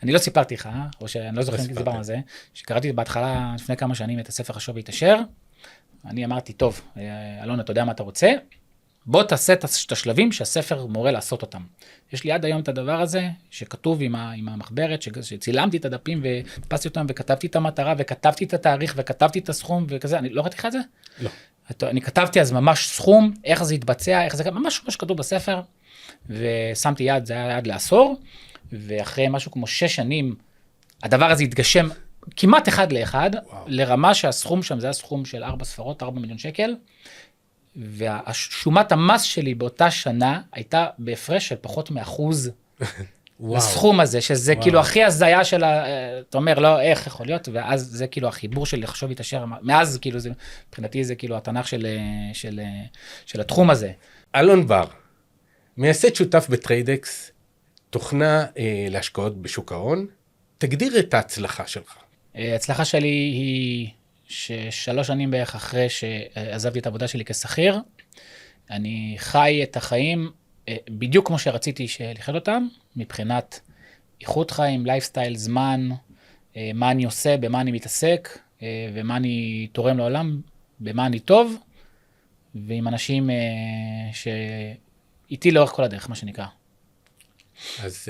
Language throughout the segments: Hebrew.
אני לא סיפרתי לך, או שאני לא זוכר אם דיברנו על זה, שקראתי בהתחלה לפני כמה שנים את הספר השווי התעשר, אני אמרתי, טוב, אלון, אתה יודע מה אתה רוצה? בוא תעשה את השלבים שהספר מורה לעשות אותם. יש לי עד היום את הדבר הזה, שכתוב עם המחברת, שצילמתי את הדפים ודפסתי אותם, וכתבתי את המטרה, וכתבתי את התאריך, וכתבתי את הסכום, וכזה, אני לא ראיתי לך את זה? לא. אני כתבתי אז ממש סכום, איך זה יתבצע, איך זה, ממש מה שכתוב בספר, ושמתי יד, זה היה יד לעשור, ואחרי משהו כמו 6 שנים, הדבר הזה התגשם כמעט אחד לאחד, לרמה שהסכום שם, זה היה סכום של 4 ספרות, 4 מיליון שקל, והשומת המס שלי באותה שנה, הייתה בהפרש של פחות מ1% לסכום הזה, שזה כאילו הכי הזיה של, אתה אומר, לא, איך יכול להיות, ואז זה כאילו החיבור של לחשוב התעשר, מאז כאילו זה, מבחינתי זה כאילו התנ"ך של התחום הזה. אלון בר, מייסד שותף בטריידקס, תוכנה להשקעות בשוק ההון, תגדיר את ההצלחה שלך. ההצלחה שלי היא ש3 שנים בערך אחרי שעזבתי את העבודה שלי כשכיר, אני חי את החיים בדיוק כמו שרציתי לחיות אותם, מבחינת איכות חיים, לייפסטייל, זמן, מה אני עושה, במה אני מתעסק, ומה אני תורם לעולם, במה אני טוב, ועם אנשים שאיתי לאורך כל הדרך, מה שנקרא. אז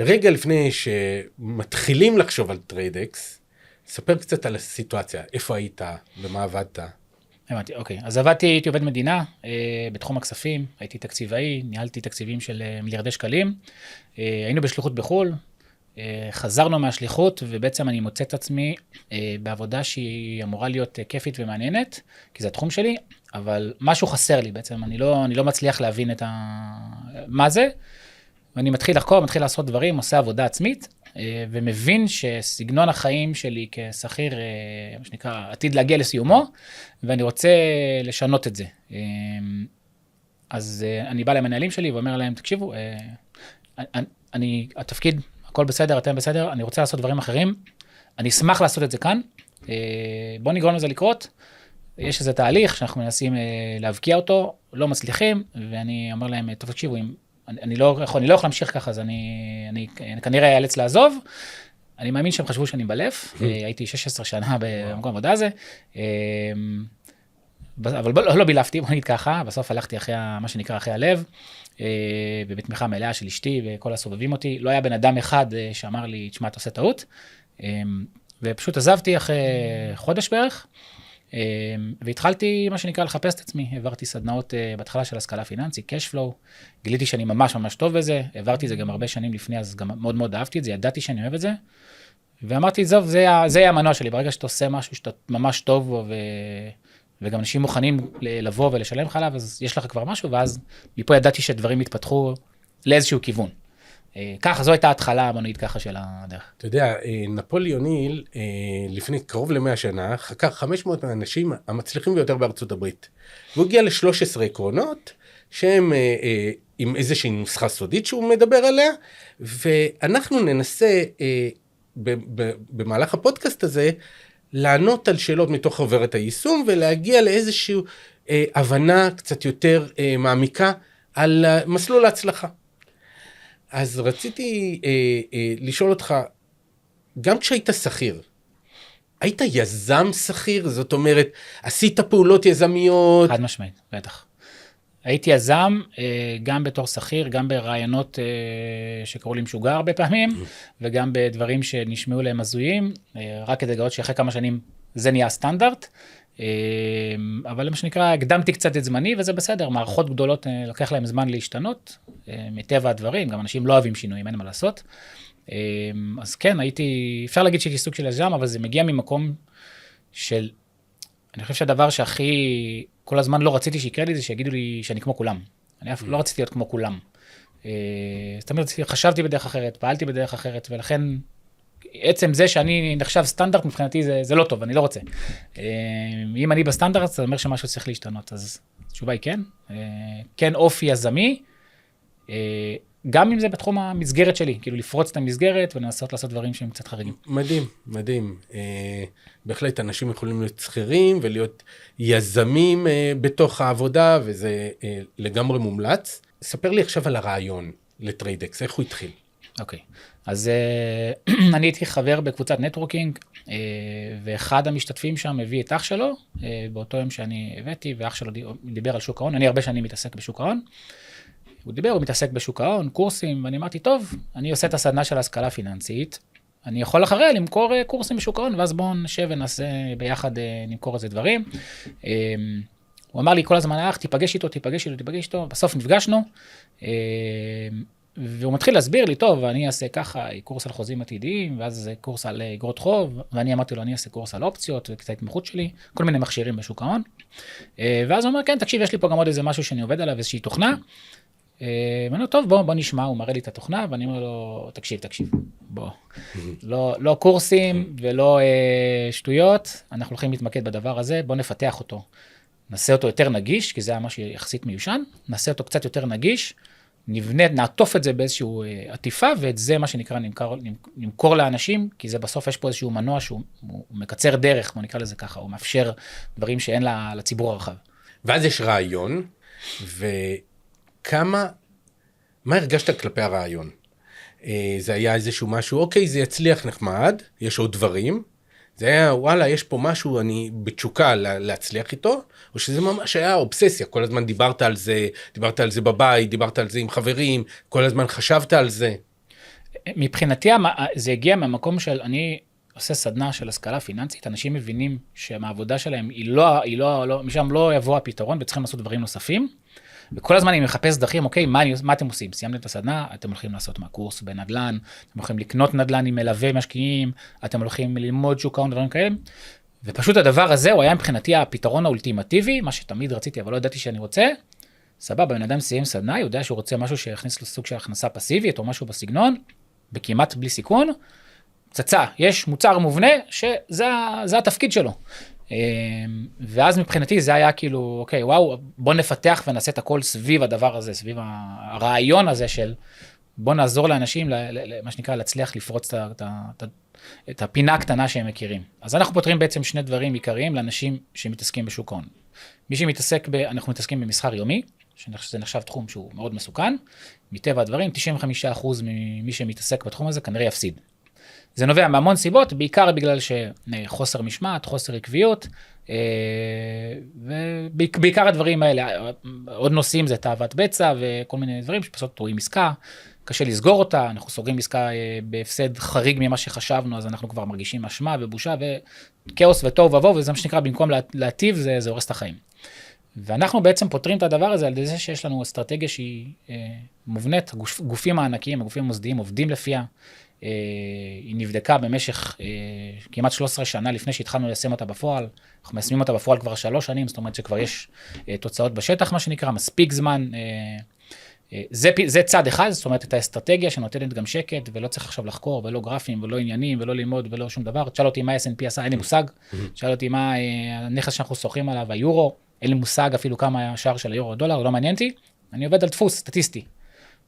רגע לפני שמתחילים לחשוב על טריידקס, ספר קצת על הסיטואציה, איפה היית, במה עבדת? הבנתי, אוקיי. אז הייתי עובד מדינה, בתחום הכספים, הייתי תקציבאי, ניהלתי תקציבים של מיליארדי שקלים, היינו בשליחות בחול, חזרנו מהשליחות, ובעצם אני מוצא את עצמי בעבודה שהיא אמורה להיות כיפית ומעניינת, כי זה התחום שלי, אבל משהו חסר לי בעצם, אני לא מצליח להבין מה זה, ואני מתחיל לחקור, מתחיל לעשות דברים, עושה עבודה עצמית, ומבין שסגנון החיים שלי כשכיר, מה שנקרא, עתיד להגיע לסיומו, ואני רוצה לשנות את זה. אז אני בא למנהלים שלי ואומר להם, תקשיבו, התפקיד, הכל בסדר, אתם בסדר, אני רוצה לעשות דברים אחרים, אני אשמח לעשות את זה כאן, בואו נגרום לזה לקרות, יש איזה תהליך שאנחנו מנסים להבקיע אותו, לא מצליחים, ואני אומר להם, טוב, תקשיבו, אני לא יכול להמשיך ככה, אז אני כנראה אאלץ לעזוב. אני מאמין שהם חשבו שאני בלף, הייתי 16 שנה במקום העבודה הזה, אבל לא בילפתי, בוא נגיד ככה, בסוף הלכתי אחרי מה שנקרא אחרי הלב, ובתמיכה מלאה של אשתי וכל הסובבים אותי, לא היה בן אדם אחד שאמר לי, תשמע, אתה עושה טעות, ופשוט עזבתי אחרי חודש בערך, והתחלתי מה שנקרא לחפש את עצמי, העברתי סדנאות בהתחלה של השכלה פיננסית, cash flow, גיליתי שאני ממש ממש טוב בזה, העברתי זה גם הרבה שנים לפני, אז גם מאוד מאוד אהבתי את זה, ידעתי שאני אוהב את זה, ואמרתי, זוב, זה יהיה המנוע שלי, ברגע שאתה עושה משהו שאתה ממש טוב בו, וגם אנשים מוכנים לבוא ולשלם לך עליו, אז יש לך כבר משהו, ואז מפה ידעתי שדברים יתפתחו לאיזשהו כיוון. ככה, זו הייתה ההתחלה, בוא נגיד ככה, של הדרך. אתה יודע, נפוליאון היל, לפני קרוב ל100 שנה, חקר 500 מהאנשים המצליחים ביותר בארצות הברית. והוא הגיע ל13 עקרונות, שהם עם איזושהי נוסחה סודית שהוא מדבר עליה, ואנחנו ננסה במהלך הפודקאסט הזה, לענות על שאלות מתוך חוברת היישום, ולהגיע לאיזושהי הבנה קצת יותר מעמיקה על מסלול ההצלחה. אז רציתי לשאול אותך, גם כשהיית שכיר, היית יזם שכיר? זאת אומרת, עשית פעולות יזמיות? חד משמעית, בטח. הייתי יזם, גם בתור שכיר, גם ברעיונות שקראו לי משוגע הרבה פעמים, וגם בדברים שנשמעו להם הזויים, רק כדי לגלות שאחרי כמה שנים זה נהיה הסטנדרט, אבל מה שנקרא, הקדמתי קצת את זמני, וזה בסדר, מערכות גדולות לקח להם זמן להשתנות, מטבע הדברים, גם אנשים לא אוהבים שינויים, אין מה לעשות. אז כן, אפשר להגיד שהייתי סוג של יזם, אבל זה מגיע ממקום של, אני חושב שהדבר שהכי, כל הזמן לא רציתי שיקרה לי, זה שיגידו לי שאני כמו כולם. אני אף לא רציתי להיות כמו כולם. זאת אומרת, חשבתי בדרך אחרת, פעלתי בדרך אחרת, ולכן, עצם זה שאני נחשב סטנדרט, מבחינתי זה לא טוב, אני לא רוצה. אם אני בסטנדרט, זה אומר שמשהו צריך להשתנות, אז התשובה היא כן. כן אופי יזמי, גם אם זה בתחום המסגרת שלי, כאילו לפרוץ את המסגרת ולנסות לעשות דברים שהם קצת חריגים. מדהים, מדהים. בהחלט אנשים יכולים להיות שכירים ולהיות יזמים בתוך העבודה, וזה לגמרי מומלץ. ספר לי עכשיו על הרעיון לטריידקס, איך הוא התחיל? אוקיי. אז אני הייתי חבר בקבוצת נטוורקינג, ואחד המשתתפים שם הביא את אח שלו, באותו יום שאני הבאתי, ואח שלו דיבר על שוק ההון, אני הרבה שנים מתעסק בשוק ההון, הוא מתעסק בשוק ההון, קורסים, ואני אמרתי, טוב, אני עושה את הסדנה של ההשכלה הפיננסית, אני יכול אחריה למכור קורסים בשוק ההון, ואז בואו נשב ונעשה ביחד, נמכור איזה דברים. הוא אמר לי כל הזמן, תיפגש איתו, בסוף נפגשנו, והוא מתחיל להסביר לי, טוב, אני אעשה ככה, קורס על חוזים עתידיים, ואז קורס על אגרות חוב, ואני אמרתי לו, אני אעשה קורס על אופציות, וקצת התמחות שלי, כל מיני מכשירים בשוק ההון. ואז הוא אומר, כן, תקשיב, יש לי פה גם עוד איזה משהו שאני עובד עליו, איזושהי תוכנה. ואני אומר, טוב, בוא נשמע, הוא מראה לי את התוכנה, ואני אומר לו, תקשיב, בוא. לא קורסים ולא שטויות, אנחנו הולכים להתמקד בדבר הזה, בוא נפתח אותו. נעשה אותו יותר נגיש, כי זה היה משהו יחסית מיושן, נעשה אותו קצת יותר נגיש, נעטוף את זה באיזשהו עטיפה, ואת זה מה שנקרא נמכור לאנשים, כי זה בסוף יש פה איזשהו מנוע שהוא מקצר דרך, בוא נקרא לזה ככה, הוא מאפשר דברים שאין לציבור הרחב. ואז יש רעיון, מה הרגשת כלפי הרעיון? זה היה איזשהו משהו, אוקיי, זה יצליח נחמד, יש עוד דברים, זה היה, וואלה, יש פה משהו, אני בתשוקה להצליח איתו, או שזה ממש היה אובססיה, כל הזמן דיברת על זה בבית, דיברת על זה עם חברים, כל הזמן חשבת על זה. מבחינתי, זה הגיע מהמקום של, אני עושה סדנה של השכלה פיננסית, אנשים מבינים שהעבודה שלהם משם לא יבוא הפתרון, וצריכים לעשות דברים נוספים, וכל הזמן אני מחפש דרכים, אוקיי, מה אתם עושים? סיימתם את הסדנה, אתם הולכים לעשות קורס בנדל"ן, אתם הולכים לקנות נדל"ן עם מלווה משקיעים, אתם הולכים ללמוד שוק ההון, דברים כאלה, ופשוט הדבר הזה, הוא היה מבחינתי הפתרון האולטימטיבי, מה שתמיד רציתי, אבל לא ידעתי שאני רוצה, סבבה, בן אדם סיים סדנה, יודע שהוא רוצה משהו שיכניס לסוג של הכנסה פסיבית, או משהו בסגנון, בכמעט בלי סיכון, פצצה, יש מוצר מובנה, שזה התפקיד שלו. ואז מבחינתי זה היה כאילו, אוקיי, וואו, בוא נפתח ונעשה את הכל סביב הדבר הזה, סביב הרעיון הזה של בוא נעזור לאנשים, מה שנקרא, להצליח לפרוץ את הפינה הקטנה שהם מכירים. אז אנחנו פותרים בעצם שני דברים עיקריים לאנשים שמתעסקים בשוק ההון. מי שמתעסק אנחנו מתעסקים במסחר יומי, שזה נחשב תחום שהוא מאוד מסוכן, מטבע הדברים, 95% ממי שמתעסק בתחום הזה כנראה יפסיד. זה נובע מהמון סיבות, בעיקר בגלל שחוסר משמעת, חוסר עקביות, ובעיקר הדברים האלה, עוד נושאים זה תאוות בצע וכל מיני דברים שפשוט רואים עסקה, קשה לסגור אותה, אנחנו סוגרים עסקה בהפסד חריג ממה שחשבנו, אז אנחנו כבר מרגישים אשמה ובושה וכאוס וטוב ובוא, וזה מה שנקרא, במקום להטיב זה הורס את החיים. ואנחנו בעצם פותרים את הדבר הזה על ידי זה שיש לנו אסטרטגיה שהיא מובנית, הגופים הענקיים, הגופים המוסדיים עובדים לפיה, היא נבדקה במשך כמעט 13 שנה לפני שהתחלנו ליישם אותה בפועל, אנחנו מיישמים אותה בפועל כבר 3 שנים, זאת אומרת שכבר יש תוצאות בשטח, מה שנקרא, מספיק זמן, זה צד אחד, זאת אומרת את האסטרטגיה שנותנת גם שקט, ולא צריך עכשיו לחקור, ולא גרפים, ולא עניינים, ולא ללמוד, ולא שום דבר, תשאל אותי מה S&P עשה, אין לי מושג, תשאל אותי מה הנכס שאנחנו שוכרים עליו, היורו, אין לי מושג אפילו כמה השער של היורו או דולר, לא מעניין אותי, אני עובד על דפוס סטטיסטי,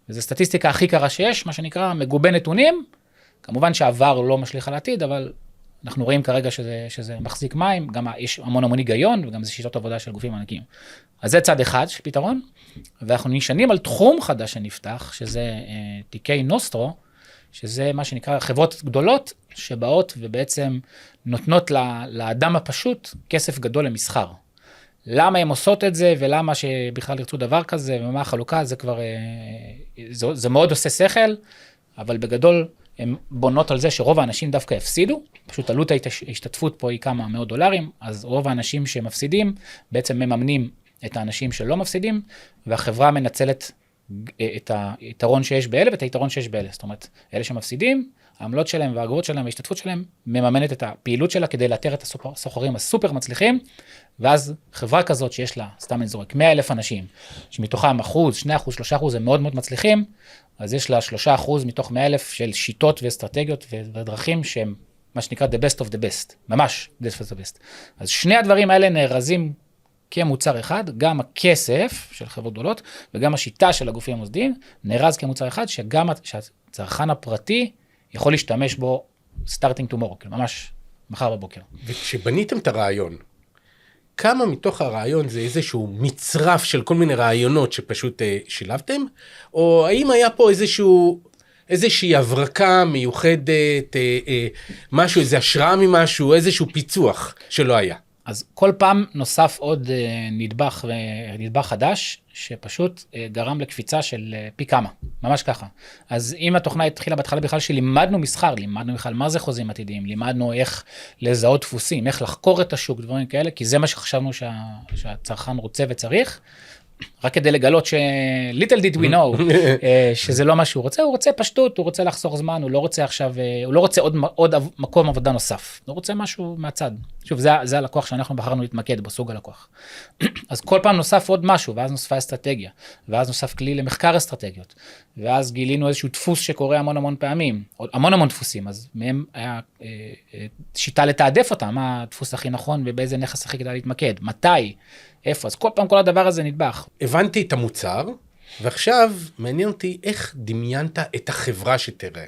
וזו סטטיסטיקה הכי קרה שיש, מה שנקרא מגובה נתונים, כמובן שהעבר לא משליך על העתיד, אבל אנחנו רואים כרגע שזה מחזיק מים, גם יש המון היגיון, וגם זה שיטות עבודה של גופים ענקיים. אז זה צד אחד של פתרון, ואנחנו נשענים על תחום חדש שנפתח, שזה תיקי נוסטרו, שזה מה שנקרא חברות גדולות, שבאות ובעצם נותנות לאדם הפשוט כסף גדול למסחר. למה הם עושות את זה, ולמה שבכלל ירצו דבר כזה, ומה החלוקה, זה כבר, זה מאוד עושה שכל, אבל בגדול, הן בונות על זה שרוב האנשים דווקא הפסידו, פשוט עלות ההשתתפות פה היא כמה מאות דולרים, אז רוב האנשים שמפסידים בעצם מממנים את האנשים שלא מפסידים, והחברה מנצלת את היתרון שיש באלה ואת היתרון שיש באלה. זאת אומרת, אלה שמפסידים, העמלות שלהם והאגרות שלהם וההשתתפות שלהם מממנת את הפעילות שלה כדי לאתר את הסוחרים הסופר מצליחים, ואז חברה כזאת שיש לה, סתם אני זורק, 100,000 אנשים, שמתוכם 1%, 2%, 3% הם מאוד מאוד מצליחים, אז יש לה 3% מתוך 100,000 של שיטות ואסטרטגיות ודרכים שהם מה שנקרא the best of the best, ממש the best of the best. אז שני הדברים האלה נארזים כמוצר אחד, גם הכסף של חברות גדולות וגם השיטה של הגופים המוסדיים נארז כמוצר אחד שגם שהצרכן הפרטי יכול להשתמש בו starting tomorrow, ממש מחר בבוקר. וכשבניתם את הרעיון, כמה מתוך הרעיון זה איזשהו מצרף של כל מיני רעיונות שפשוט שילבתם? או האם היה פה איזשהו איזושהי הברקה מיוחדת, משהו, איזו השראה ממשהו, איזשהו פיצוח שלא היה. אז כל פעם נוסף עוד נדבך חדש, שפשוט גרם לקפיצה של פי כמה, ממש ככה. אז אם התוכנה התחילה בהתחלה בכלל שלימדנו מסחר, לימדנו בכלל מה זה חוזים עתידיים, לימדנו איך לזהות דפוסים, איך לחקור את השוק, דברים כאלה, כי זה מה שחשבנו שהצרכן רוצה וצריך, רק כדי לגלות little did we know, שזה לא מה שהוא רוצה פשטות, הוא רוצה לחסוך זמן, הוא לא רוצה עכשיו, הוא לא רוצה עוד מקום עבודה נוסף, הוא רוצה משהו מהצד. שוב, זה הלקוח שאנחנו בחרנו להתמקד בו, סוג הלקוח. אז כל פעם נוסף עוד משהו, ואז נוספה אסטרטגיה, ואז נוסף כלי למחקר אסטרטגיות, ואז גילינו איזשהו דפוס שקורה המון פעמים, המון דפוסים, אז מהם היה שיטה לתעדף אותם, מה הדפוס הכי נכון ובאיזה נכס הכי כדאי להתמקד, מתי, איפה, אז כל פעם כל הדבר הזה נדבך. הבנתי את המוצר, ועכשיו מעניין אותי איך דמיינת את החברה שתראה.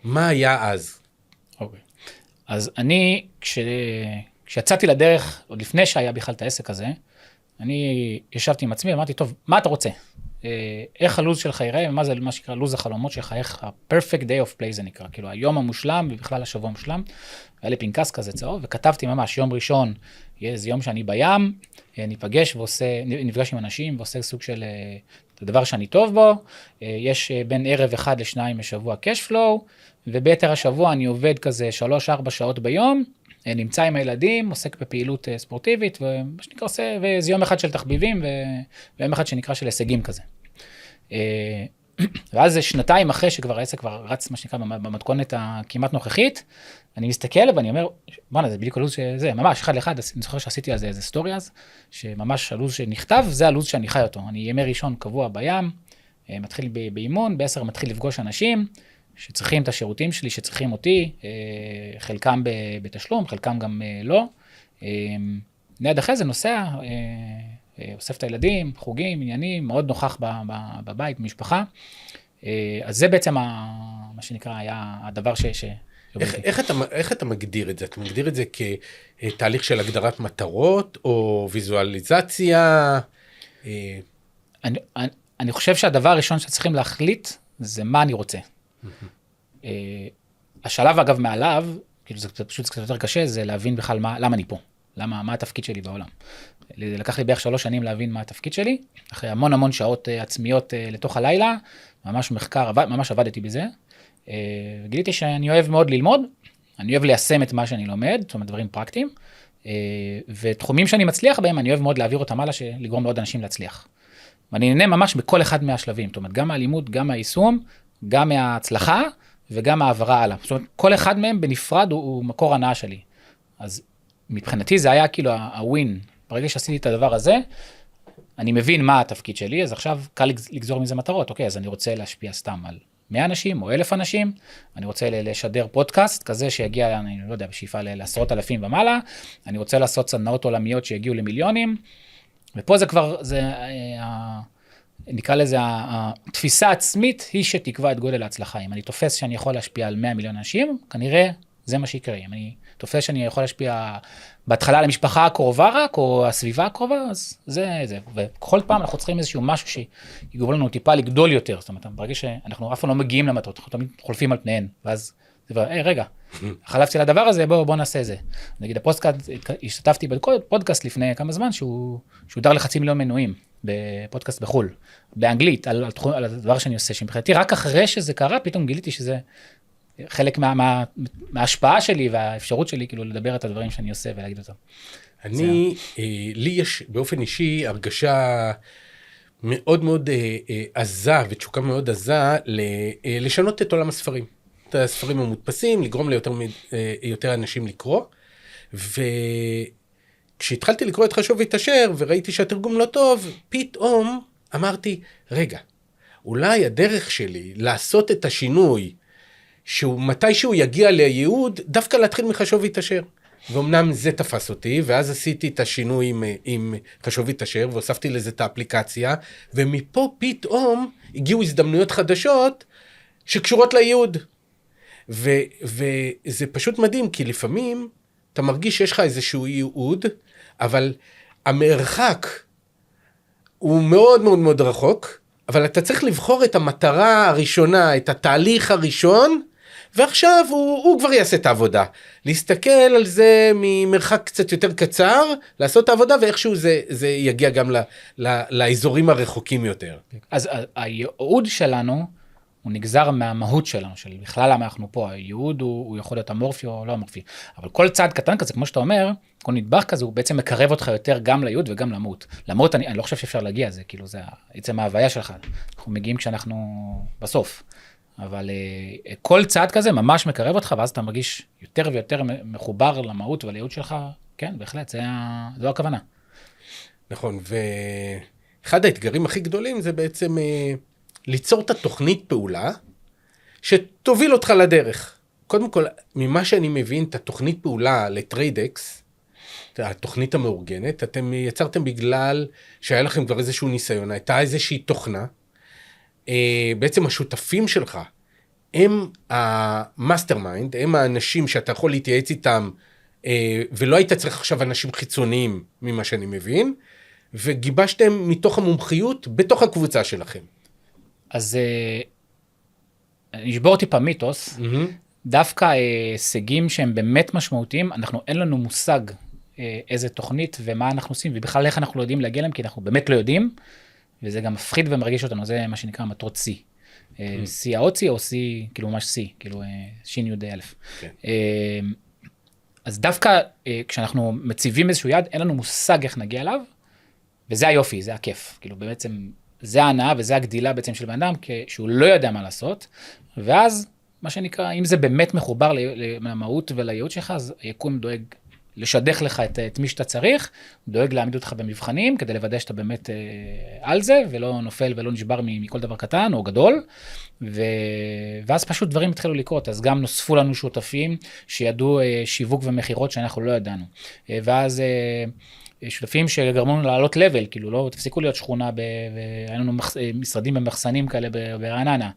מה היה אז? אוקיי. אז אני, כשיצאתי לדרך, עוד לפני שהיה בכלל את העסק הזה, אני ישבתי עם עצמי, אמרתי, טוב, מה אתה רוצה? איך הלוז שלך יראה, מה זה מה שקרה לוז החלומות שלך, איך ה-perfect day of play זה נקרא, כאילו היום המושלם ובכלל השבוע המושלם, היה לי פנקס כזה צהוב, וכתבתי ממש יום ראשון, זה יום שאני בים, נפגש עם אנשים ועושה סוג של הדבר שאני טוב בו, יש בין ערב 1-2 בשבוע cash flow, וביתר השבוע אני עובד כזה 3-4 שעות ביום, נמצא עם הילדים, עוסק בפעילות ספורטיבית, ומה שנקרא עושה, וזה יום אחד של תחביבים, ויום אחד שנקרא של הישגים כזה. ואז זה שנתיים אחרי שכבר העסק כבר רץ, מה שנקרא, במתכונת הכמעט נוכחית, אני מסתכל ואני אומר, בוא'נה, זה בדיוק הלוז שזה, ממש אחד לאחד, אני זוכר שעשיתי על זה איזה סטורי אז, שממש הלוז שנכתב, זה הלוז שאני חי אותו. אני ימי ראשון קבוע בים, מתחיל באימון, ב10 מתחיל לפגוש אנשים, שצריכים את השירותים שלי, שצריכים אותי, חלקם בתשלום, חלקם גם לא. מיד אחרי זה נוסע, אוסף את הילדים, חוגים, עניינים, מאוד נוכח בבית, במשפחה. אז זה בעצם מה שנקרא היה הדבר איך אתה מגדיר את זה? אתה מגדיר את זה כתהליך של הגדרת מטרות או ויזואליזציה? אני חושב שהדבר הראשון שצריכים להחליט זה מה אני רוצה. השלב אגב מעליו, כאילו זה פשוט קצת יותר קשה, זה להבין בכלל למה אני פה, מה התפקיד שלי בעולם. לקח לי בערך 3 שנים להבין מה התפקיד שלי, אחרי המון שעות עצמיות לתוך הלילה, ממש מחקר, ממש עבדתי בזה, וגיליתי שאני אוהב מאוד ללמוד, אני אוהב ליישם את מה שאני לומד, זאת אומרת דברים פרקטיים, ותחומים שאני מצליח בהם, אני אוהב מאוד להעביר אותם הלאה, לגרום לעוד אנשים להצליח. ואני נהנה ממש בכל אחד מהשלבים, זאת אומרת גם מהלימוד, גם מהיישום, גם מההצלחה וגם מהעברה הלאה. זאת אומרת, כל אחד מהם בנפרד הוא מקור הנאה שלי. אז מבחינתי זה היה כאילו הווין. ברגע שעשיתי את הדבר הזה, אני מבין מה התפקיד שלי, אז עכשיו קל לגזור מזה מטרות. אוקיי, אז אני רוצה להשפיע סתם על 100 אנשים או 1,000 אנשים, אני רוצה לשדר פודקאסט כזה שיגיע, אני לא יודע, בשאיפה לעשרות אלפים ומעלה, אני רוצה לעשות סדנאות עולמיות שיגיעו למיליונים, ופה זה כבר, נקרא לזה, התפיסה העצמית היא שתקבע את גודל ההצלחה. אם אני תופס שאני יכול להשפיע על 100 מיליון אנשים, כנראה זה מה שיקרה. אם אני תופס שאני יכול להשפיע בהתחלה על המשפחה הקרובה רק, או הסביבה הקרובה, אז זה. וכל פעם אנחנו צריכים איזשהו משהו שיגרום לנו טיפה לגדול יותר. זאת אומרת, ברגע שאנחנו אף פעם לא מגיעים למטרות, אנחנו תמיד חולפים על פניהן, ואז זה כבר, רגע, חלפתי לדבר הזה, בוא נעשה זה. נגיד, הפודקאסט, השתתפתי בפודקאסט לפני כמה זמן, שהוא שודר ל500,000 מנויים, בפודקאסט בחול, באנגלית, על הדבר שאני עושה, שמבחינתי, רק אחרי שזה קרה, פתאום גיליתי שזה חלק מההשפעה שלי, והאפשרות שלי, כאילו, לדבר את הדברים שאני עושה ולהגיד אותם. לי יש באופן אישי הרגשה מאוד מאוד עזה, ותשוקה מאוד עזה, לשנות את עולם הספרים. את הספרים המודפסים, לגרום ליותר אנשים לקרוא, כשהתחלתי לקרוא את חשוב והתעשר, וראיתי שהתרגום לא טוב, פתאום אמרתי, רגע, אולי הדרך שלי לעשות את השינוי, שמתי שהוא יגיע לייעוד, דווקא להתחיל מחשוב והתעשר. ואומנם זה תפס אותי, ואז עשיתי את השינוי עם חשוב והתעשר, והוספתי לזה את האפליקציה, ומפה פתאום הגיעו הזדמנויות חדשות, שקשורות לייעוד. וזה פשוט מדהים, כי לפעמים אתה מרגיש שיש לך איזשהו ייעוד, אבל המרחק הוא מאוד מאוד מאוד רחוק, אבל אתה צריך לבחור את המטרה הראשונה, את התהליך הראשון, ועכשיו הוא כבר יעשה את העבודה. להסתכל על זה ממרחק קצת יותר קצר, לעשות את העבודה, ואיכשהו זה יגיע גם לאזורים הרחוקים יותר. אז הייעוד שלנו, הוא נגזר מהמהות שלנו, של בכלל למה אנחנו פה. הייעוד הוא יכול להיות אמורפי או לא אמורפי. אבל כל צעד קטן כזה, כמו שאתה אומר, כל נדבך כזה, הוא בעצם מקרב אותך יותר גם לייעוד וגם למהות. למהות, אני לא חושב שאפשר להגיע לזה, כאילו זה עצם ההוויה שלך. אנחנו מגיעים כשאנחנו בסוף. אבל כל צעד כזה ממש מקרב אותך, ואז אתה מרגיש יותר ויותר מחובר למהות ולייעוד שלך. כן, בהחלט, זו הכוונה. נכון, ואחד האתגרים הכי גדולים זה בעצם ליצור את התוכנית פעולה, שתוביל אותך לדרך. קודם כל, ממה שאני מבין, את התוכנית פעולה לטריידקס, התוכנית המאורגנת, אתם יצרתם בגלל שהיה לכם כבר איזשהו ניסיון, הייתה איזושהי תוכנה, בעצם השותפים שלך, הם המאסטר מיינד, הם האנשים שאתה יכול להתייעץ איתם, ולא היית צריך עכשיו אנשים חיצוניים ממה שאני מבין, וגיבשתם מתוך המומחיות בתוך הקבוצה שלכם. אז נשבור טיפה מיתוס, דווקא הישגים שהם באמת משמעותיים, אין לנו מושג איזה תוכנית ומה אנחנו עושים, ובכלל איך אנחנו לא יודעים להגיע להם, כי אנחנו באמת לא יודעים, וזה גם מפחיד ומרגיש אותנו, זה מה שנקרא מטרות C. C האוצי או C, כאילו ממש C, כאילו שין יהודי אלף. אז דווקא כשאנחנו מציבים איזשהו יד, אין לנו מושג איך נגיע אליו, וזה היופי, זה הכיף. כאילו בעצם זה ההנאה וזה הגדילה בעצם של בן אדם, שהוא לא יודע מה לעשות, ואז מה שנקרא, אם זה באמת מחובר למהות ולייעוד שלך, אז היקום דואג לשדך לך את מי שאתה צריך, דואג להעמיד אותך במבחנים, כדי לוודא שאתה באמת על זה, ולא נופל ולא נשבר מכל דבר קטן או גדול, ואז פשוט דברים התחילו לקרות, אז גם נוספו לנו שותפים שידעו שיווק ומחירות שאנחנו לא ידענו, ואז שותפים שגרמו לנו לעלות לבל, כאילו לא תפסיקו להיות שכונה, והיה לנו משרדים במחסנים כאלה ברעננה,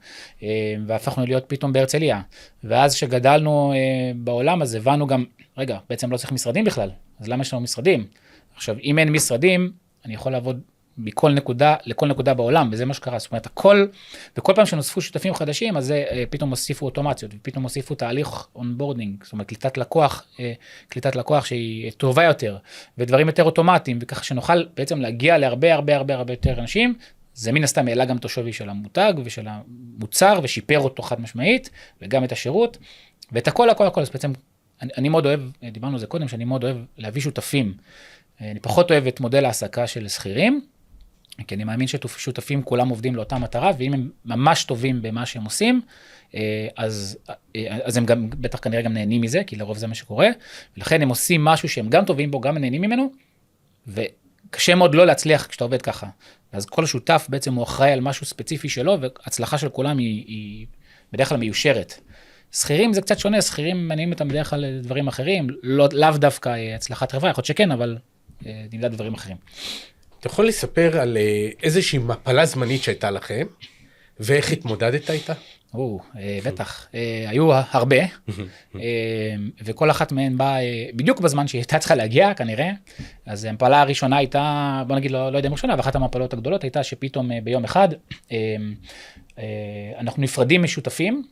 והפכנו להיות פתאום בהרצליה, ואז שגדלנו בעולם הזה, הבנו גם, רגע, בעצם לא צריך משרדים בכלל, אז למה יש לנו משרדים? עכשיו, אם אין משרדים, אני יכול לעבוד בכל נקודה, לכל נקודה בעולם, וזה מה שקרה, זאת אומרת, וכל פעם שנוספו שותפים חדשים, אז פתאום הוסיפו אוטומציות, ופתאום הוסיפו תהליך אונבורדינג, זאת אומרת, קליטת לקוח שהיא טובה יותר, ודברים יותר אוטומטיים, וככה שנוכל בעצם להגיע להרבה, הרבה, הרבה, הרבה יותר אנשים, זה מן הסתם העלה גם את השווי של המותג, ושל המוצר, ושיפר אותו חד משמעית, וגם את השירות, ואת הכל, אז בעצם, אני מאוד אוהב, דיברנו על זה קודם, שאני מאוד אוהב להביא שותפים. אני פחות אוהב את מודל העסקה של שכירים, כי אני מאמין ששותפים כולם עובדים לאותה מטרה, ואם הם ממש טובים במה שהם עושים, אז הם גם, בטח כנראה גם נהנים מזה, כי לרוב זה מה שקורה, ולכן הם עושים משהו שהם גם טובים בו, גם נהנים ממנו, וקשה מאוד לא להצליח כשאתה עובד ככה. אז כל שותף בעצם הוא אחראי על משהו ספציפי שלו, והצלחה של כולם היא בדרך כלל מיושרת. שכירים זה קצת שונה, שכירים מניעים אותם בדרך כלל דברים אחרים, לאו דווקא הצלחת חברה, יכול להיות שכן, אבל נמדד דברים אחרים. אתה יכול לספר על איזושהי מפלה זמנית שהייתה לכם, ואיך התמודדת איתה? בטח. היו הרבה, וכל אחת מהן באה בדיוק בזמן שהיא הייתה צריכה להגיע, כנראה. אז המפלה הראשונה הייתה, בוא נגיד, לא יודע אם ראשונה, ואחת המפלות הגדולות הייתה שפתאום ביום אחד, אנחנו נפרדים משותפים,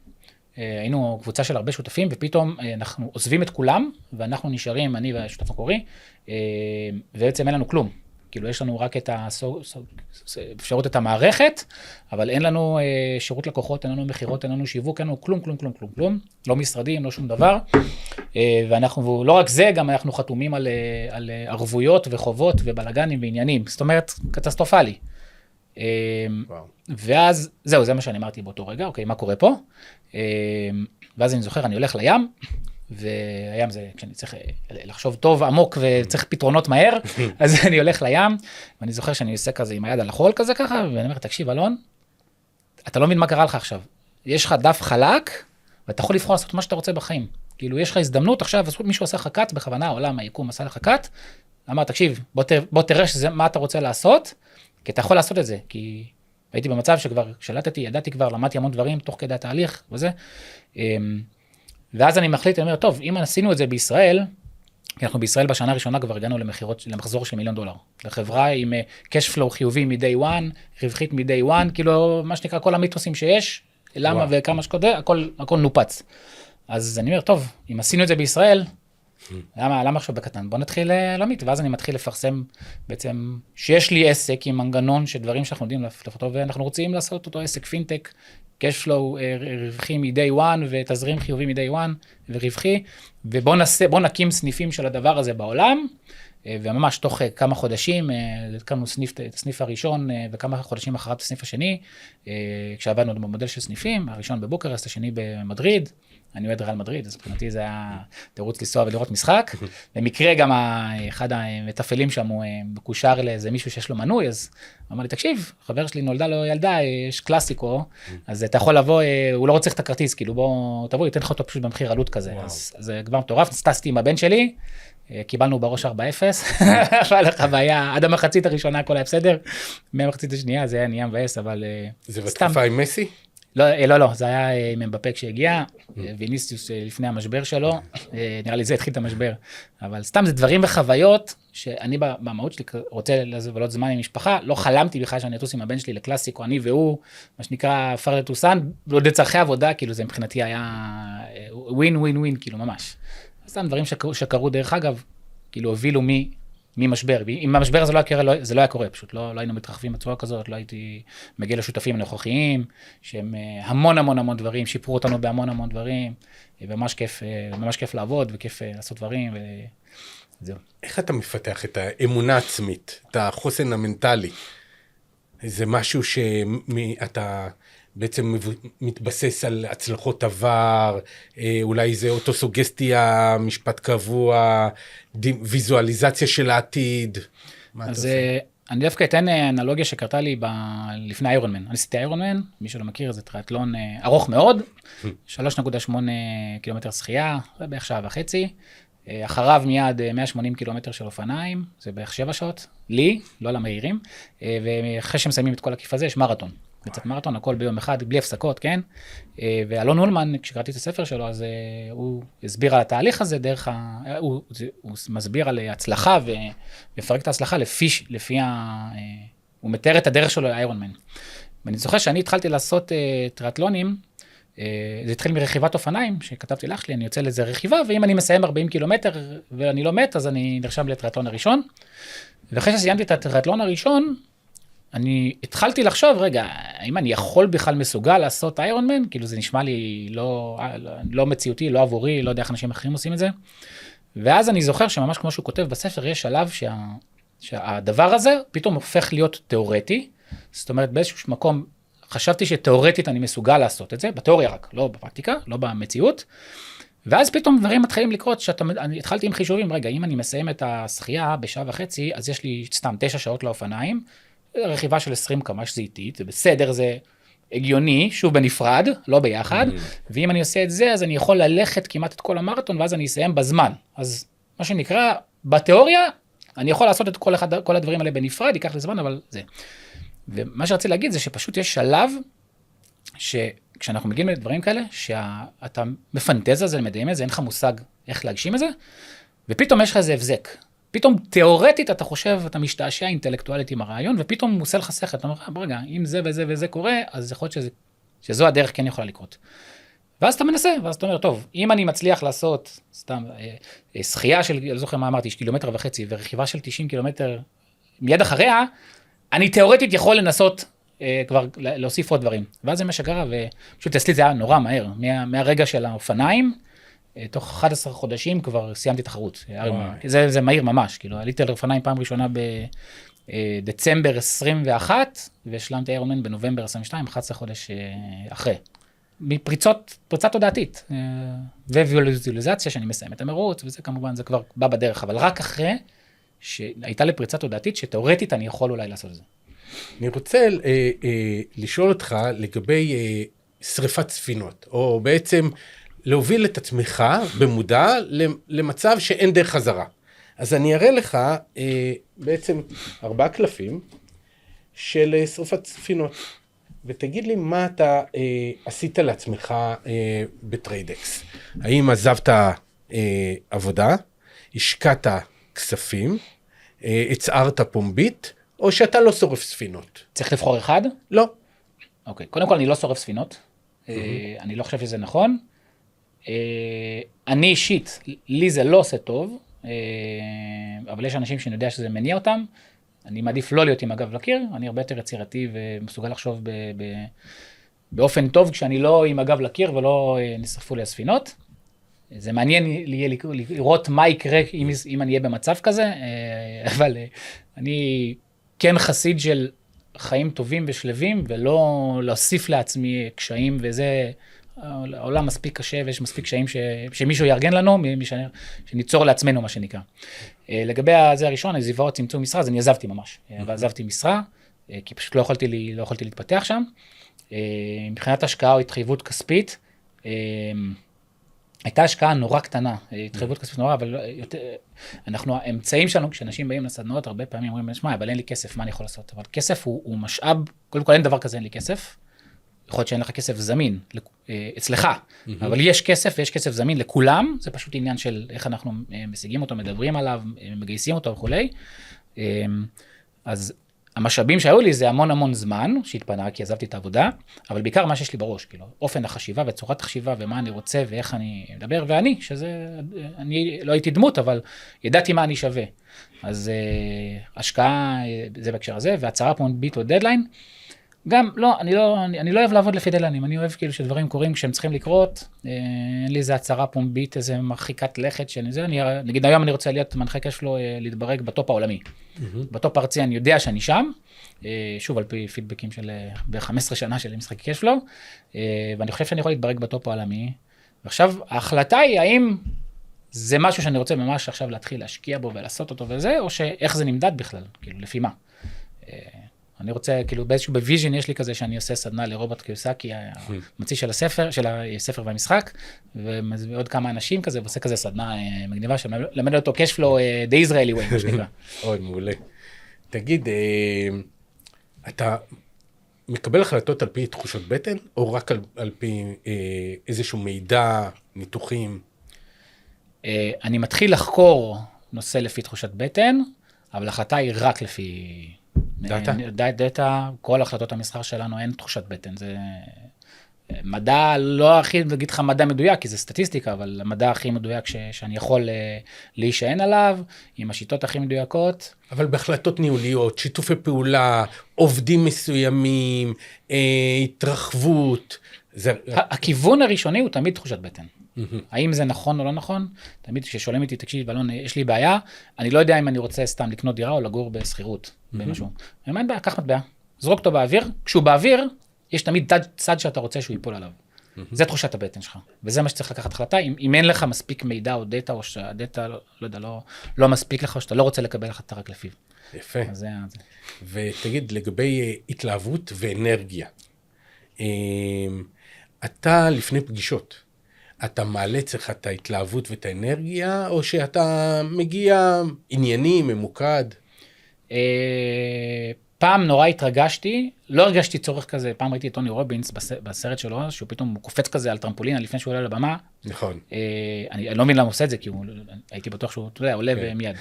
היינו קבוצה של הרבה שותפים, ופתאום אנחנו עוזבים את כולם, ואנחנו נשארים, אני והשותף הקורי, ובעצם אין לנו כלום. כאילו יש לנו רק את אפשרות את המערכת, אבל אין לנו שירות לקוחות, אין לנו מחירות, אין לנו שיווק, אין לנו כלום, לא משרדים, לא שום דבר. ואנחנו, לא רק זה, גם אנחנו חתומים על ערבויות וחובות ובלגנים ועניינים. זאת אומרת, קטסטרופלי. ואז, זהו, זה מה שאני אמרתי באותו רגע, אוקיי, מה קורה פה? ואז אני זוכר, אני הולך לים, והים זה, כשאני צריך לחשוב טוב, עמוק, וצריך פתרונות מהר, אז אני הולך לים, ואני זוכר שאני עושה כזה עם היד על החול כזה ככה, ואני אומר, תקשיב, אלון, אתה לא מבין מה קרה לך עכשיו. יש לך דף חלק, ואתה יכול לבחור לעשות מה שאתה רוצה בחיים. כאילו, יש לך הזדמנות, עכשיו מישהו עושה לך קאט, בכוונה, העולם, היקום עשה לך קאט, אמר, תקשיב, בוא תראה מה אתה רוצה לעשות, כי אתה יכול לעשות את זה, כי הייתי במצב שכבר שלטתי, ידעתי כבר, למדתי המון דברים תוך כדי התהליך וזה. ואז אני מחליט, אני אומר, טוב, אם עשינו את זה בישראל, כי אנחנו בישראל בשנה הראשונה כבר הגענו למחזור של $1 מיליון. לחברה עם cash flow חיובי מ-day one, רווחית מ-day one, כאילו מה שנקרא כל המיתוסים שיש, למה וכמה שקודה, הכל נופץ. אז אני אומר, טוב, אם עשינו את זה בישראל, למה עכשיו בקטן? בוא נתחיל להעמיד, ואז אני מתחיל לפרסם בעצם שיש לי עסק עם מנגנון של דברים שאנחנו יודעים לפתור, ואנחנו רוצים לעשות אותו עסק פינטק, cash flow רווחי מ-day one, ותזרים חיובי מ-day one, ורווחי, ובוא נקים סניפים של הדבר הזה בעולם, וממש תוך כמה חודשים, הקמנו את הסניף הראשון, וכמה חודשים אחריו את הסניף השני, כשעבדנו במודל של סניפים, הראשון בבוקרסט, השני במדריד, אני אוהד ריאל מדריד, אז מבחינתי זה היה תירוץ לנסוע ולראות משחק. במקרה גם אחד המתפעלים שם הוא מקושר לאיזה מישהו שיש לו מנוי, אז הוא אמר לי, תקשיב, חבר שלי נולדה לו ילדה, יש קלאסיקו, אז אתה יכול לבוא, הוא לא רוצה את הכרטיס, כאילו בוא תבוא, ייתן לך אותו פשוט במחיר עלות כזה. אז זה כבר מטורף, סטסתי עם הבן שלי, קיבלנו בראש 4-0, אבל החוויה, עד המחצית הראשונה הכל היה בסדר, מהמחצית השנייה זה היה נהיה מבאס, אבל זה בתקופה עם מסי? לא, זה היה עם אמבפה כשהגיע, ויניסיוס לפני המשבר שלו, נראה לי זה התחיל את המשבר, אבל סתם זה דברים וחוויות, שאני במהות שלי רוצה לבלות זמן עם משפחה, לא חלמתי בכלל שאני אטוס עם הבן שלי לקלאסיקו, אני והוא, מה שנקרא פאר לטוסן, לצרכי עבודה, כאילו זה מבחינתי היה ווין ווין ווין, כאילו ממש. סתם דברים שקרו דרך אגב, כאילו הובילו ממשבר, אם המשבר הזה זה לא היה קורה, פשוט לא היינו מתרחבים בצורה כזאת, לא הייתי מגיע לשותפים הנוכחיים, שהם המון דברים, שיפרו אותנו בהמון דברים, וממש כיף לעבוד וכיף לעשות דברים, וזהו. איך אתה מפתח את האמונה העצמית, את החוסן המנטלי? זה משהו שאתה בעצם מתבסס על הצלחות עבר, אולי זה אוטוסוגסטיה, משפט קבוע, ויזואליזציה של העתיד. אז אני דווקא אתן אנלוגיה שקרתה לי לפני איירונמן. אני עשיתי איירונמן, מי שלא מכיר, זה טריאתלון ארוך מאוד, 3.8 קילומטר שחייה, זה בערך שעה וחצי. אחריו מיד 180 קילומטר של אופניים, זה בערך 7 שעות, לי, לא למהירים, ואחרי שמסיימים את כל הכיף הזה, יש מרתון. קצת מרתון, הכל ביום אחד, בלי הפסקות, כן? ואלון אולמן, כשקראתי את הספר שלו, אז הוא הסביר על התהליך הזה, הוא מסביר על הצלחה, ומפרק את ההצלחה הוא מתאר את הדרך שלו לאיירונמן. ואני זוכר שאני התחלתי לעשות טריאתלונים, זה התחיל מרכיבת אופניים, שכתבתי לך לי, אני יוצא לזה רכיבה, ואם אני מסיים 40 קילומטר ואני לא מת, אז אני נרשם לטריאתלון הראשון. ואחרי שסיימתי את הטריאתלון הראשון, אני התחלתי לחשוב, רגע, האם אני יכול בכלל מסוגל לעשות איירונמן? כאילו זה נשמע לי לא מציאותי, לא עבורי, לא יודע איך אנשים אחרים עושים את זה. ואז אני זוכר שממש כמו שהוא כותב בספר, יש שלב שהדבר הזה פתאום הופך להיות תיאורטי. זאת אומרת, באיזשהו מקום חשבתי שתיאורטית אני מסוגל לעשות את זה, בתיאוריה רק, לא בפרקטיקה, לא במציאות. ואז פתאום דברים מתחילים לקרות, אני התחלתי עם חישובים, רגע, אם אני מסיים את השחייה בשעה וחצי, אז יש לי סתם 9 שעות לאופניים, רכיבה של 20 קמ"ש זה איטית, זה בסדר, זה הגיוני, שוב בנפרד, לא ביחד, ואם אני עושה את זה, אז אני יכול ללכת כמעט את כל המרתון, ואז אני אסיים בזמן. אז מה שנקרא, בתיאוריה, אני יכול לעשות את כל הדברים האלה בנפרד, ייקח לי זמן, אבל זה. ומה שרציתי להגיד זה שפשוט יש שלב, שכשאנחנו מגיעים לדברים כאלה, שאתה מפנטז על זה, מדהים את זה, אין לך מושג איך להגשים את זה, ופתאום יש לך איזה הבזק. פתאום תיאורטית אתה חושב, אתה משתעשע אינטלקטואלית עם הרעיון, ופתאום מוסה לך שכל, אתה אומר, ברגע, אם זה וזה וזה קורה, אז יכול להיות שזו הדרך כן יכולה לקרות. ואז אתה מנסה, ואז אתה אומר, טוב, אם אני מצליח לעשות, סתם, שחייה של, לא זוכר מה אמרתי, 1.5 קילומטר, ורכיבה של 90 קילומטר מיד אחריה, אני תיאורטית יכול לנסות כבר להוסיף עוד דברים. ואז זה מה שקרה, ופשוט אצלי זה היה נורא מהר, מהרגע של האופניים, תוך 11 חודשים כבר סיימתי תחרות. זה מהיר ממש, כאילו, עליתי על אופניים פעם ראשונה בדצמבר 21, והשלמתי איירונמן בנובמבר 22, 11 חודש אחרי. מפריצה תודעתית, וויזואליזציה שאני מסיים את המרוץ, וזה כמובן, זה כבר בא בדרך, אבל רק אחרי שהייתה לי פריצה תודעתית, שתאורטית אני יכול אולי לעשות את זה. אני רוצה לשאול אותך לגבי שריפת ספינות, או בעצם להוביל את עצמך במודע למצב שאין דרך חזרה. אז אני אראה לך בעצם 4 קלפים של שריפת ספינות, ותגיד לי מה אתה עשית לעצמך בטריידקס. האם עזבת עבודה? השקעת כספים, הצערת פומבית, או שאתה לא שורף ספינות? צריך לבחור אחד? לא. אוקיי, קודם כל אני לא שורף ספינות, אני לא חושב שזה נכון. אני אישית, לי זה לא עושה טוב, אבל יש אנשים שאני יודע שזה מניע אותם, אני מעדיף לא להיות עם הגב לקיר, אני הרבה יותר יצירתי ומסוגל לחשוב באופן טוב, כשאני לא עם הגב לקיר ולא נשרפו לי הספינות. זה מעניין לראות מה יקרה אם אני אהיה במצב כזה, אבל אני כן חסיד של חיים טובים ושלבים, ולא להוסיף לעצמי קשיים, וזה העולם מספיק קשה, ויש מספיק קשיים שמישהו יארגן לנו, שניצור לעצמנו, מה שנקרא. לגבי זה הראשון, עזיבה או צמצום משרה, אז אני עזבתי ממש. ועזבתי משרה, כי פשוט לא יכולתי להתפתח שם. מבחינת השקעה או התחייבות כספית, הייתה השקעה נורא קטנה, התחייבות כספית נורא, אבל האמצעים שלנו, כשאנשים באים לסדנאות, הרבה פעמים אומרים, שמע, אבל אין לי כסף, מה אני יכול לעשות? אבל כסף הוא משאב, קודם כל אין דבר כזה, אין לי כסף. יכול להיות שאין לך כסף זמין, אצלך, אבל יש כסף, ויש כסף זמין לכולם, זה פשוט עניין של איך אנחנו משיגים אותו, מדברים עליו, מגייסים אותו וכולי. אז המשאבים שהיו לי זה המון זמן שהתפנה, כי עזבתי את העבודה, אבל בעיקר מה שיש לי בראש, כאילו, אופן החשיבה וצורת החשיבה, ומה אני רוצה ואיך אני מדבר, ואני, אני לא הייתי דמות, אבל ידעתי מה אני שווה. אז השקעה, זה בהקשר הזה, והצהרה פומבית או דדליין, גם, לא, אני לא אוהב לעבוד לפי דדליינים, אני אוהב כאילו שדברים קורים כשהם צריכים לקרות, אין לי איזה הצהרה פומבית, איזה מרחיקת לכת, נגיד היום אני רוצה להיות מנחה קשפלו, להתברג בטופ העולמי. בטופ הארצי אני יודע שאני שם, שוב על פי פידבקים של ב-15 שנה של משחקי קשפלו, ואני חושב שאני יכול להתברג בטופ העולמי, ועכשיו ההחלטה היא האם זה משהו שאני רוצה ממש עכשיו להתחיל להשקיע בו ולעשות אותו וזה, או שאיך זה נמדד בכלל, כאילו לפי מה. אני רוצה, כאילו באיזשהו בוויז'ן יש לי כזה שאני עושה סדנה לרוברט קיוסקי, המציא של הספר והמשחק, ועוד כמה אנשים כזה, ועושה כזה סדנה מגניבה, שלמד אותו קשפלו, the Israeli way, מה שנקרא. אוי, מעולה. תגיד, אתה מקבל החלטות על פי תחושות בטן, או רק על פי איזשהו מידע, ניתוחים? אני מתחיל לחקור נושא לפי תחושת בטן, אבל ההחלטה היא רק לפי דאטה, כל החלטות המסחר שלנו אין תחושת בטן, זה מדע לא הכי, נגיד לך מדע מדויק, כי זה סטטיסטיקה, אבל המדע הכי מדויק שאני יכול להישען עליו, עם השיטות הכי מדויקות. אבל בהחלטות ניהוליות, שיתופי פעולה, עובדים מסוימים, התרחבות. הכיוון הראשוני הוא תמיד תחושת בטן. האם זה נכון או לא נכון? תמיד כששואלים אותי, תקשיב, אלון, יש לי בעיה, אני לא יודע אם אני רוצה סתם לקנות דירה או לגור בסחירות, במשהו. אני אומר, קח מטבע, זרוק אותו באוויר, כשהוא באוויר, יש תמיד צד שאתה רוצה שהוא ייפול עליו. זה תחושת הבטן שלך, וזה מה שצריך לקחת החלטה, אם אין לך מספיק מידע או דאטה, או שהדאטה, לא יודע, לא מספיק לך, או שאתה לא רוצה לקבל החלטה רק לפיו. יפה. ותגיד, לגבי התלהבות ואנרגיה, אתה לפני פגישות, אתה מעלה אצלך את ההתלהבות ואת האנרגיה, או שאתה מגיע ענייני, ממוקד? פעם נורא התרגשתי, לא הרגשתי צורך כזה, פעם ראיתי את טוני רובינס בסרט שלו, שהוא פתאום קופץ כזה על טרמפולינה לפני שהוא עולה לבמה. נכון. אני לא מבין למה עושה את זה, כי הייתי בטוח שהוא, אתה יודע, עולה ומיד.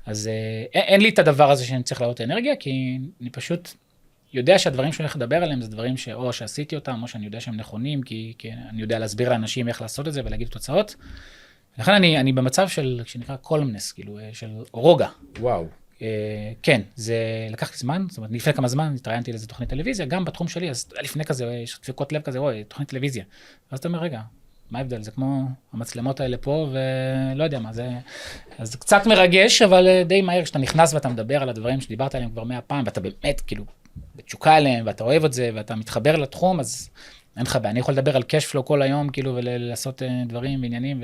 אז אין לי את הדבר הזה שאני צריך לעלות אנרגיה, כי אני פשוט יודע שהדברים שאני הולך לדבר עליהם, זה דברים או שעשיתי אותם, או שאני יודע שהם נכונים, כי אני יודע להסביר לאנשים איך לעשות את זה ולהגיד תוצאות. לכן אני במצב של, שנקרא קולמנס, כאילו, של רוגע. וואו. כן, זה לקח לי זמן, זאת אומרת, לפני כמה זמן התראיינתי לאיזה תוכנית טלוויזיה, גם בתחום שלי, אז לפני כזה, יש דפיקות לב כזה, תוכנית טלוויזיה. ואז אתה אומר, רגע, מה ההבדל? זה כמו המצלמות האלה פה, ולא יודע מה, זה... אז זה קצת מרגש, אבל די מהר, כשאתה נכנס ואתה מדבר על הדברים שדיברת עליהם כבר 100 פעם, ואתה באמת, כאילו, בתשוקה עליהם, ואתה אוהב את זה, ואתה מתחבר לתחום, אז אין לך בעיה. אני יכול לדבר על קשפלו כל היום, כאילו, ולעשות דברים ועניינים,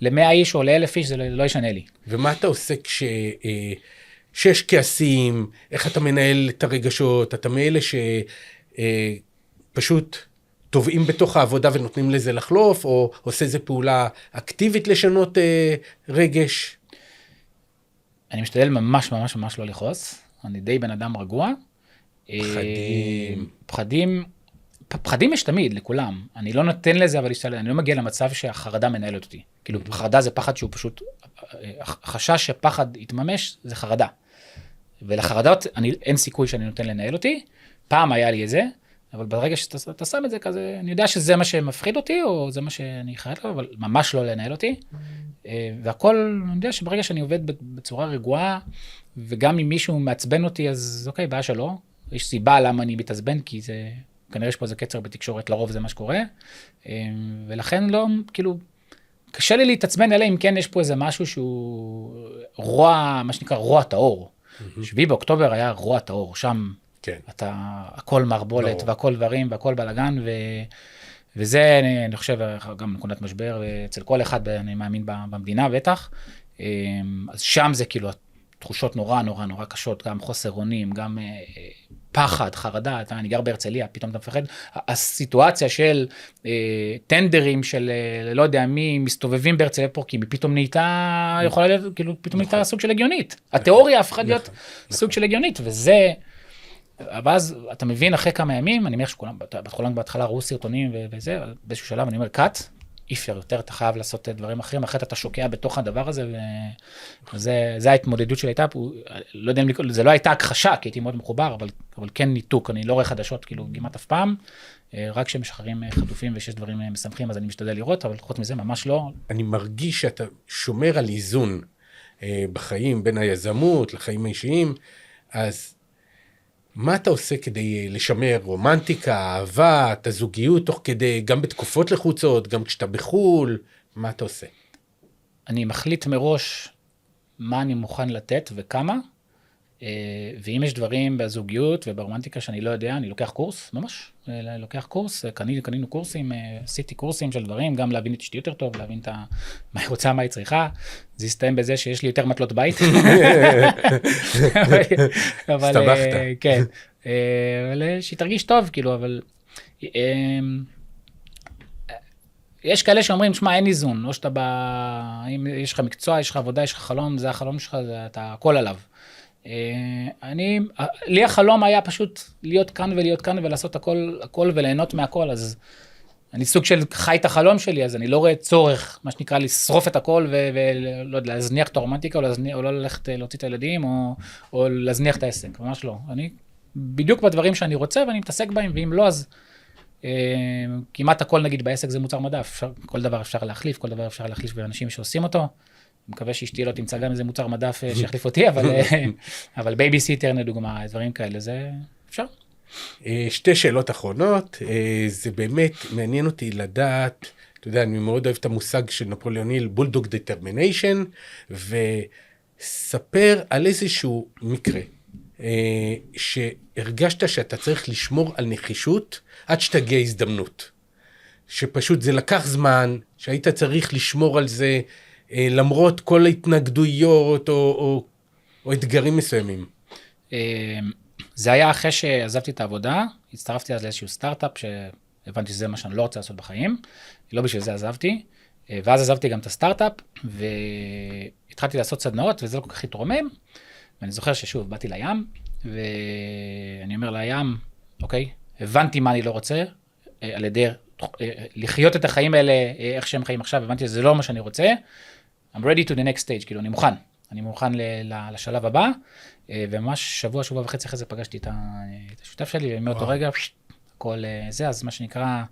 ל100 איש או ל1000 איש, זה לא ישנה לי. ומה אתה עושה כשיש כעסים, איך אתה מנהל את הרגשות, אתה מאלה שפשוט טובעים בתוך העבודה ונותנים לזה לחלוף, או עושה איזו פעולה אקטיבית לשנות רגש? אני משתדל ממש ממש ממש לא לכעוס, אני די בן אדם רגוע. פחדים. פחדים יש תמיד, לכולם. אני לא נותן לזה, אבל אני לא מגיע למצב שהחרדה מנהלת אותי. כאילו, חרדה זה פחד שהוא פשוט, החשש שפחד יתממש, זה חרדה. ולחרדות, אין סיכוי שאני נותן לנהל אותי. פעם היה לי את זה, אבל ברגע שאתה שם את זה כזה, אני יודע שזה מה שמפחיד אותי, או זה מה שאני חייב לו, אבל ממש לא לנהל אותי. והכל, אני יודע שברגע שאני עובד בצורה רגועה, וגם אם מישהו מעצבן אותי, אז אוקיי, בעיה שלו. יש סיבה למה אני מתעצבן, כי זה, כנראה יש פה איזה קצר בתקשורת, לרוב זה מה שקורה. ולכן לא, כאילו, קשה לי להתעצבן, אלא אם כן יש פה איזה משהו שהוא רוע, מה שנקרא רוע טהור. 7 באוקטובר היה רוע טהור, שם אתה, הכל מערבולת, והכל דברים, והכל בלגן, וזה, אני חושב, גם נקודת משבר, אצל כל אחד, אני מאמין במדינה, בטח. אז שם זה כאילו, תחושות נורא קשות, גם חוסר אונים, גם פחד, חרדה, אני גר בהרצליה, פתאום אתה מפחד. הסיטואציה של טנדרים של לא יודע מי מסתובבים בהרצליה פה, כי פתאום נהייתה, יכולה להיות, כאילו פתאום נהייתה סוג של הגיונית. התיאוריה הפכה להיות סוג של הגיונית, וזה, ואז אתה מבין אחרי כמה ימים, אני מניח שכולם, בהתחלה ראו סרטונים וזה, באיזשהו שלב אני אומר, קאט, אי אפשר יותר, אתה חייב לעשות דברים אחרים, אחרת אתה שוקע בתוך הדבר הזה, וזה ההתמודדות שלי הייתה, לא יודע אם זה לא הייתה הכחשה, כי הייתי מאוד מחובר, אבל כן ניתוק, אני לא רואה חדשות, כאילו, כמעט אף פעם, רק שמשחררים חטופים ושיש דברים משמחים, אז אני משתדל לראות, אבל חוץ מזה, ממש לא. אני מרגיש שאתה שומר על איזון בחיים, בין היזמות לחיים האישיים, אז מה אתה עושה כדי לשמר רומנטיקה, אהבה, את הזוגיות, תוך כדי, גם בתקופות לחוצות, גם כשאתה בחול, מה אתה עושה? אני מחליט מראש מה אני מוכן לתת וכמה, ואם יש דברים בזוגיות וברומנטיקה שאני לא יודע, אני לוקח קורס, ממש, לוקח קורס, קנינו קורסים, עשיתי קורסים של דברים, גם להבין את אשתי יותר טוב, להבין מה היא רוצה, מה היא צריכה, זה יסתיים בזה שיש לי יותר מטלות בית. הסתבכת. כן, אבל שהיא תרגיש טוב, כאילו, אבל יש כאלה שאומרים, שמע, אין איזון, או שאתה אם יש לך מקצוע, יש לך עבודה, יש לך חלום, זה החלום שלך, אתה הכל עליו. לי החלום היה פשוט להיות כאן ולעשות הכל וליהנות מהכל, אז אני סוג של חי את החלום שלי, אז אני לא רואה צורך, מה שנקרא, לשרוף את הכל ולא יודע, להזניח את הרומנטיקה, או לא ללכת להוציא את הילדים, או להזניח את העסק, ממש לא. אני בדיוק בדברים שאני רוצה ואני מתעסק בהם, ואם לא, אז כמעט הכל נגיד בעסק זה מוצר מדף, כל דבר אפשר להחליף, באנשים שעושים אותו, אני מקווה שאשתי לא תמצא גם איזה מוצר מדף שיחליף אותי, אבל בייביסיטר לדוגמה, דברים כאלה, זה אפשר. 2 שאלות אחרונות, זה באמת מעניין אותי לדעת, אתה יודע, אני מאוד אוהב את המושג של נפוליאון היל, בולדוג דטרמיניישן, וספר על איזשהו מקרה, שהרגשת שאתה צריך לשמור על נחישות, עד שתגיע הזדמנות. שפשוט זה לקח זמן, שהיית צריך לשמור על זה, למרות כל ההתנגדויות או אתגרים מסוימים. זה היה אחרי שעזבתי את העבודה, הצטרפתי אז לאיזשהו סטארט-אפ, שהבנתי שזה מה שאני לא רוצה לעשות בחיים, לא בשביל זה עזבתי, ואז עזבתי גם את הסטארט-אפ, והתחלתי לעשות סדנאות, וזה לא כל כך התרומם, ואני זוכר ששוב, באתי לים, ואני אומר לים, אוקיי, הבנתי מה אני לא רוצה, על ידי לחיות את החיים האלה, איך שהם חיים עכשיו, הבנתי שזה לא מה שאני רוצה, I'm ready to the next stage, כאילו אני מוכן לשלב הבא, וממש שבוע וחצי אחרי זה פגשתי את השותף שלי, ומאותו רגע, הכל זה, אז מה שנקרא,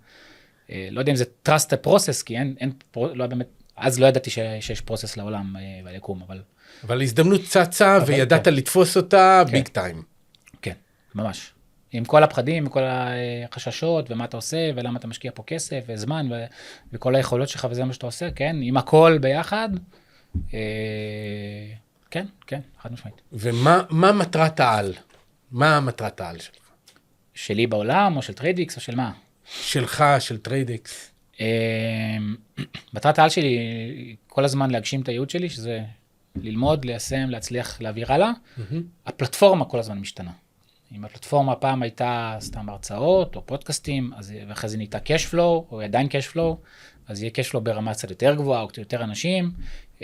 לא יודע אם זה trust the process, כי אין, לא באמת, אז לא ידעתי שיש פרוסס לעולם וליקום, אבל... אבל הזדמנות צצה, וידעת לתפוס אותה ביג טיים. כן, ממש. עם כל הפחדים, עם כל החששות, ומה אתה עושה, ולמה אתה משקיע פה כסף, וזמן, וכל היכולות שלך, וזה מה שאתה עושה, כן, עם הכל ביחד, כן, חד משמעית. ומה מטרת העל? מה מטרת העל שלך? שלי בעולם, או של טריידיקס, או של מה? שלך, של טריידיקס. מטרת העל שלי, כל הזמן להגשים את הייעוד שלי, שזה ללמוד, ליישם, להצליח, להעביר הלאה. הפלטפורמה כל הזמן משתנה. אם הפלטפורמה פעם הייתה סתם הרצאות או פודקאסטים, ואחרי זה נהייתה cash flow, או עדיין cash flow, אז יהיה cash flow ברמה קצת יותר גבוהה, או קצת יותר אנשים.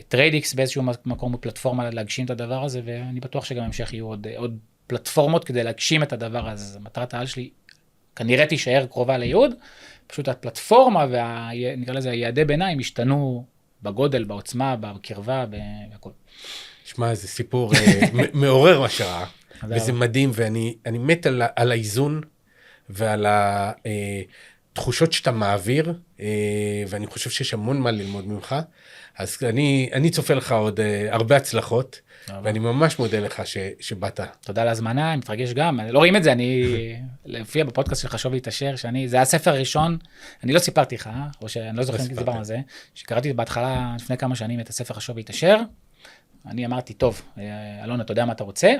טריידיקס באיזשהו מקום בפלטפורמה להגשים את הדבר הזה, ואני בטוח שגם המשך יהיו עוד פלטפורמות כדי להגשים את הדבר הזה. מטרת העל שלי כנראה תישאר קרובה לייעוד, פשוט הפלטפורמה נקרא לזה היעדי ביניים השתנו בגודל, בעוצמה, בקרבה, והכל. שמע, זה סיפור מעורר השראה, וזה מדהים, ואני מת על האיזון ועל התחושות שאתה מעביר, ואני חושב שיש המון מה ללמוד ממך, אז אני צופה לך עוד הרבה הצלחות, ואני ממש מודה לך שבאת. תודה על ההזמנה, אני מתרגש גם, לא רואים את זה, אני לפי בפודקאסט של חשוב להתעשר, זה הספר הראשון, אני לא סיפרתי לך, או שאני לא זוכר אם דיברנו על זה, שקראתי בהתחלה לפני כמה שנים את הספר חשוב להתעשר, אני אמרתי, טוב, אלון, אתה יודע מה אתה רוצה?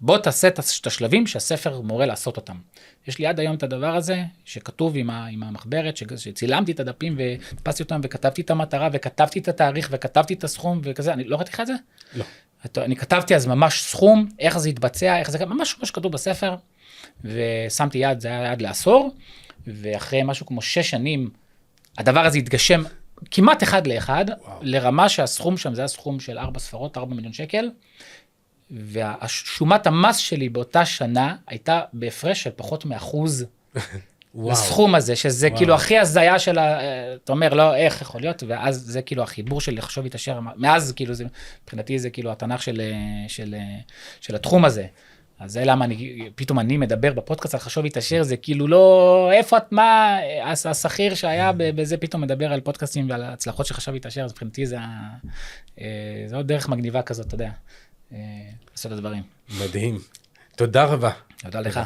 בוא תעשה את השלבים שהספר מורה לעשות אותם. יש לי עד היום את הדבר הזה, שכתוב עם המחברת, שצילמתי את הדפים ופסתי אותם, וכתבתי את המטרה, וכתבתי את התאריך, וכתבתי את הסכום, וכזה, אני לא ראיתי לך את זה? לא. אני כתבתי אז ממש סכום, איך זה יתבצע, איך זה, ממש כמו שכתוב בספר, ושמתי יד, זה היה יד לעשור, ואחרי משהו כמו 6 שנים, הדבר הזה התגשם כמעט אחד לאחד, לרמה שהסכום שם, זה הסכום של 4 ספרות, 4 מיליון שקל, והשומת המס שלי באותה שנה, הייתה בהפרש של פחות מ1% לסכום הזה, שזה כאילו הכי הזיה של, אתה אומר, לא, איך יכול להיות, ואז זה כאילו החיבור של לחשוב להתעשר, מאז כאילו זה, מבחינתי זה כאילו התנ"ך של התחום הזה. אז זה למה פתאום אני מדבר בפודקאסט על חשוב להתעשר, זה כאילו לא, איפה את, מה, השכיר שהיה בזה פתאום מדבר על פודקאסטים ועל ההצלחות של חשוב להתעשר, אז מבחינתי זה עוד דרך מגניבה כזאת, אתה יודע, לעשות את הדברים. מדהים. תודה רבה. תודה לך.